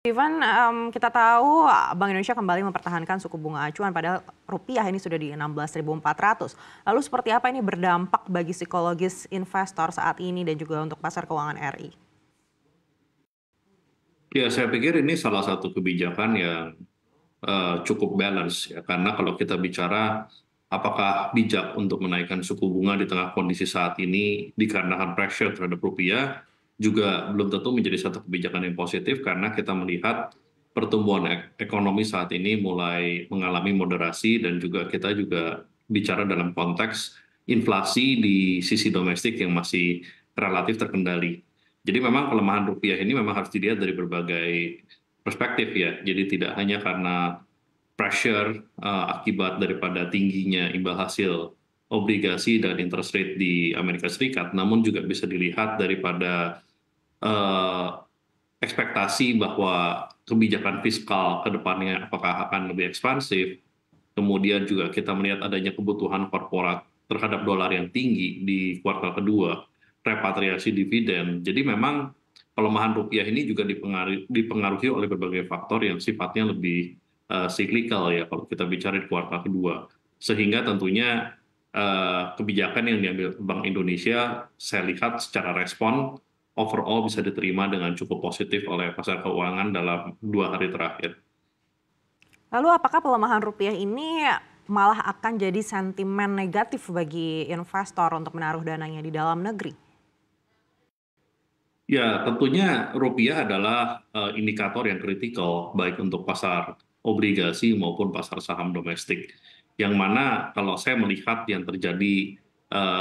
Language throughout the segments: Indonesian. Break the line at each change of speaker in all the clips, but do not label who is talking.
Ivan, kita tahu Bank Indonesia kembali mempertahankan suku bunga acuan padahal rupiah ini sudah di 16.400. Lalu seperti apa ini berdampak bagi psikologis investor saat ini dan juga untuk pasar keuangan RI?
Ya, saya pikir ini salah satu kebijakan yang cukup balance ya, karena kalau kita bicara apakah bijak untuk menaikkan suku bunga di tengah kondisi saat ini dikarenakan pressure terhadap rupiah, juga belum tentu menjadi satu kebijakan yang positif karena kita melihat pertumbuhan ekonomi saat ini mulai mengalami moderasi dan juga kita juga bicara dalam konteks inflasi di sisi domestik yang masih relatif terkendali. Jadi memang pelemahan rupiah ini memang harus dilihat dari berbagai perspektif ya. Jadi tidak hanya karena pressure akibat daripada tingginya imbal hasil obligasi dan interest rate di Amerika Serikat, namun juga bisa dilihat daripada eh, ekspektasi bahwa kebijakan fiskal ke depannya apakah akan lebih ekspansif. Kemudian juga kita melihat adanya kebutuhan korporat terhadap dolar yang tinggi di kuartal kedua, repatriasi dividen. Jadi memang pelemahan rupiah ini juga dipengaruhi oleh berbagai faktor yang sifatnya lebih cyclical ya kalau kita bicara di kuartal kedua. Sehingga tentunya kebijakan yang diambil Bank Indonesia saya lihat secara respon overall bisa diterima dengan cukup positif oleh pasar keuangan dalam 2 hari terakhir.
Lalu apakah pelemahan rupiah ini malah akan jadi sentimen negatif bagi investor untuk menaruh dananya di dalam negeri?
Ya, tentunya rupiah adalah indikator yang kritikal baik untuk pasar obligasi maupun pasar saham domestik. Yang mana kalau saya melihat yang terjadi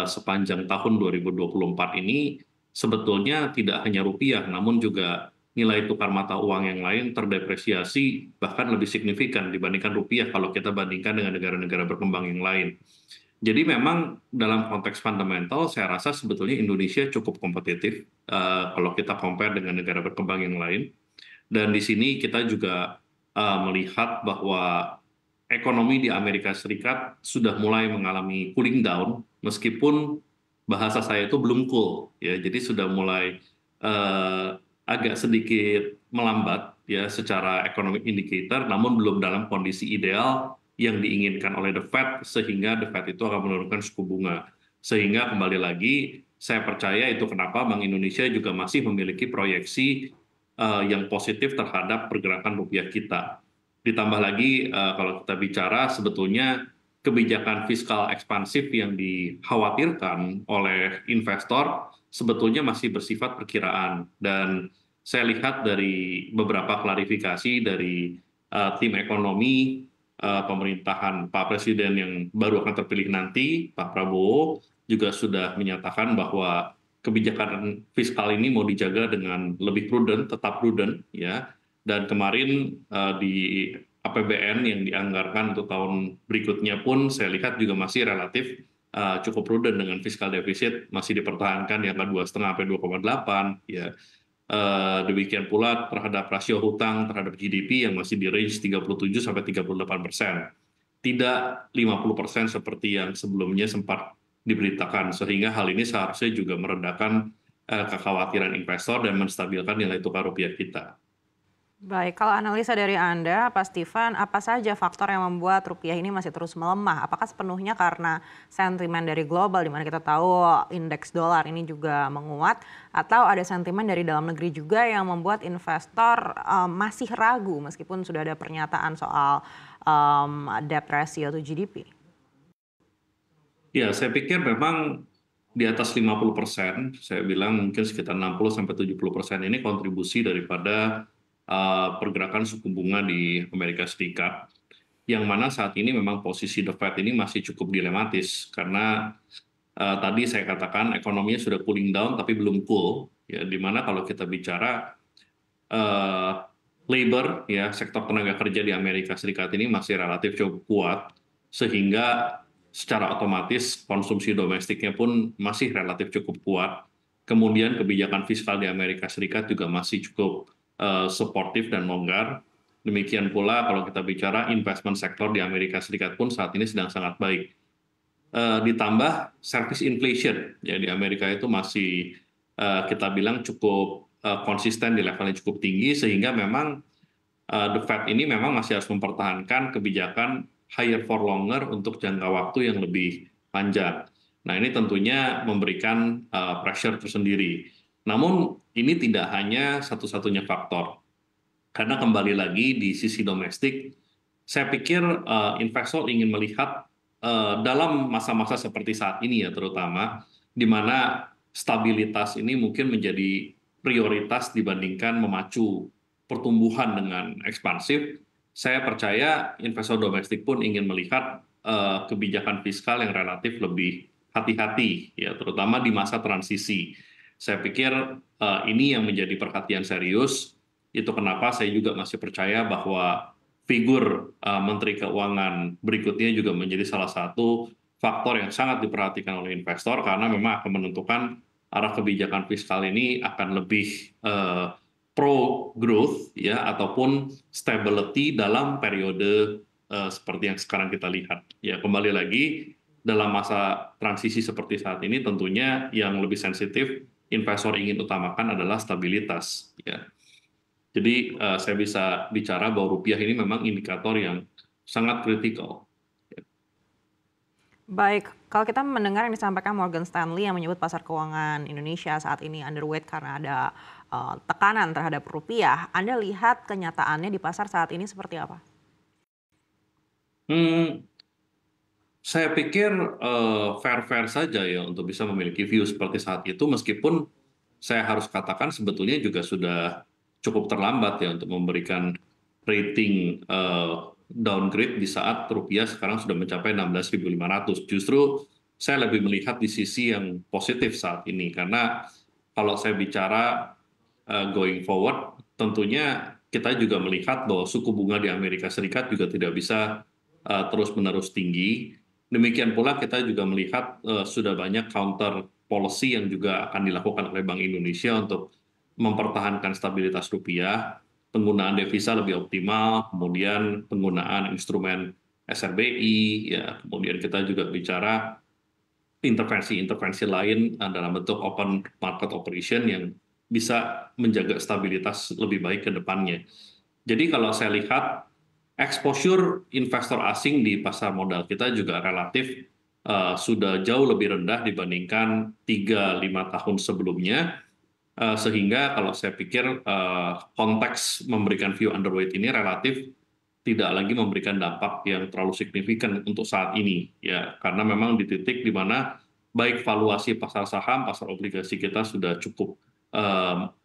sepanjang tahun 2024 ini sebetulnya tidak hanya rupiah namun juga nilai tukar mata uang yang lain terdepresiasi bahkan lebih signifikan dibandingkan rupiah kalau kita bandingkan dengan negara-negara berkembang yang lain. Jadi memang dalam konteks fundamental, saya rasa sebetulnya Indonesia cukup kompetitif kalau kita compare dengan negara berkembang yang lain. Dan di sini kita juga melihat bahwa ekonomi di Amerika Serikat sudah mulai mengalami cooling down, meskipun bahasa saya itu belum cool, ya. Jadi sudah mulai agak sedikit melambat ya secara economic indicator, namun belum dalam kondisi ideal yang diinginkan oleh The Fed, sehingga The Fed itu akan menurunkan suku bunga. Sehingga kembali lagi, saya percaya itu kenapa Bank Indonesia juga masih memiliki proyeksi yang positif terhadap pergerakan rupiah kita. Ditambah lagi kalau kita bicara sebetulnya kebijakan fiskal ekspansif yang dikhawatirkan oleh investor sebetulnya masih bersifat perkiraan. Dan saya lihat dari beberapa klarifikasi dari tim ekonomi pemerintahan Pak Presiden yang baru akan terpilih nanti, Pak Prabowo, juga sudah menyatakan bahwa kebijakan fiskal ini mau dijaga dengan lebih prudent, tetap prudent, ya. Dan kemarin di APBN yang dianggarkan untuk tahun berikutnya pun saya lihat juga masih relatif cukup prudent dengan fiskal defisit masih dipertahankan di angka 2,5 sampai 2,8, ya. Demikian pula terhadap rasio hutang terhadap GDP yang masih di range 37 sampai 38%. Tidak 50% seperti yang sebelumnya sempat diberitakan, sehingga hal ini seharusnya juga meredakan kekhawatiran investor dan menstabilkan nilai tukar rupiah kita.
Baik, kalau analisa dari Anda, Pak Stephen, apa saja faktor yang membuat rupiah ini masih terus melemah? Apakah sepenuhnya karena sentimen dari global, di mana kita tahu indeks dolar ini juga menguat, atau ada sentimen dari dalam negeri juga yang membuat investor masih ragu meskipun sudah ada pernyataan soal debt ratio to GDP?
Ya, saya pikir memang di atas 50%, saya bilang mungkin sekitar 60-70% ini kontribusi daripada pergerakan suku bunga di Amerika Serikat, yang mana saat ini memang posisi The Fed ini masih cukup dilematis, karena tadi saya katakan ekonominya sudah cooling down tapi belum cool, ya, di mana kalau kita bicara eh, labor, ya, sektor tenaga kerja di Amerika Serikat ini masih relatif cukup kuat, sehingga secara otomatis konsumsi domestiknya pun masih relatif cukup kuat. Kemudian kebijakan fiskal di Amerika Serikat juga masih cukup suportif dan longgar. Demikian pula kalau kita bicara investment sektor di Amerika Serikat pun saat ini sedang sangat baik. Ditambah service inflation ya di Amerika itu masih kita bilang cukup konsisten di level yang cukup tinggi, sehingga memang The Fed ini memang masih harus mempertahankan kebijakan higher for longer untuk jangka waktu yang lebih panjang. Nah, ini tentunya memberikan pressure tersendiri. Namun, ini tidak hanya satu-satunya faktor. Karena kembali lagi di sisi domestik, saya pikir investor ingin melihat dalam masa-masa seperti saat ini ya terutama, di mana stabilitas ini mungkin menjadi prioritas dibandingkan memacu pertumbuhan dengan ekspansif. Saya percaya investor domestik pun ingin melihat kebijakan fiskal yang relatif lebih hati-hati, ya terutama di masa transisi. Saya pikir ini yang menjadi perhatian serius. Itu kenapa saya juga masih percaya bahwa figur Menteri Keuangan berikutnya juga menjadi salah satu faktor yang sangat diperhatikan oleh investor karena memang akan menentukan arah kebijakan fiskal ini akan lebih pro growth ya ataupun stability dalam periode seperti yang sekarang kita lihat. Ya kembali lagi dalam masa transisi seperti saat ini tentunya yang lebih sensitif investor ingin utamakan adalah stabilitas ya. Jadi saya bisa bicara bahwa rupiah ini memang indikator yang sangat kritikal.
Baik, kalau kita mendengar yang disampaikan Morgan Stanley yang menyebut pasar keuangan Indonesia saat ini underweight karena ada tekanan terhadap rupiah, Anda lihat kenyataannya di pasar saat ini seperti apa?
Hmm, saya pikir fair-fair saja ya untuk bisa memiliki view seperti saat itu, meskipun saya harus katakan sebetulnya juga sudah cukup terlambat ya untuk memberikan rating downgrade di saat rupiah sekarang sudah mencapai 16.500. Justru saya lebih melihat di sisi yang positif saat ini, karena kalau saya bicara going forward, tentunya kita juga melihat bahwa suku bunga di Amerika Serikat juga tidak bisa terus-menerus tinggi. Demikian pula kita juga melihat sudah banyak counter policy yang juga akan dilakukan oleh Bank Indonesia untuk mempertahankan stabilitas rupiah, penggunaan devisa lebih optimal, kemudian penggunaan instrumen SRBI, ya, kemudian kita juga bicara intervensi-intervensi lain dalam bentuk open market operation yang bisa menjaga stabilitas lebih baik ke depannya. Jadi kalau saya lihat exposure investor asing di pasar modal kita juga relatif sudah jauh lebih rendah dibandingkan 3-5 tahun sebelumnya, sehingga kalau saya pikir konteks memberikan view underweight ini relatif tidak lagi memberikan dampak yang terlalu signifikan untuk saat ini ya, karena memang di titik di mana baik valuasi pasar saham, pasar obligasi kita sudah cukup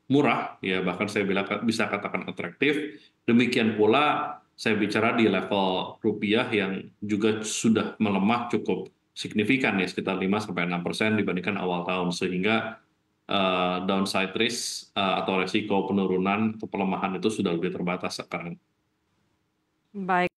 murah ya, bahkan saya bisa katakan atraktif. Demikian pula saya bicara di level rupiah yang juga sudah melemah cukup signifikan ya, sekitar 5-6% dibandingkan awal tahun, sehingga downside risk atau resiko penurunan atau pelemahan itu sudah lebih terbatas sekarang.
Baik.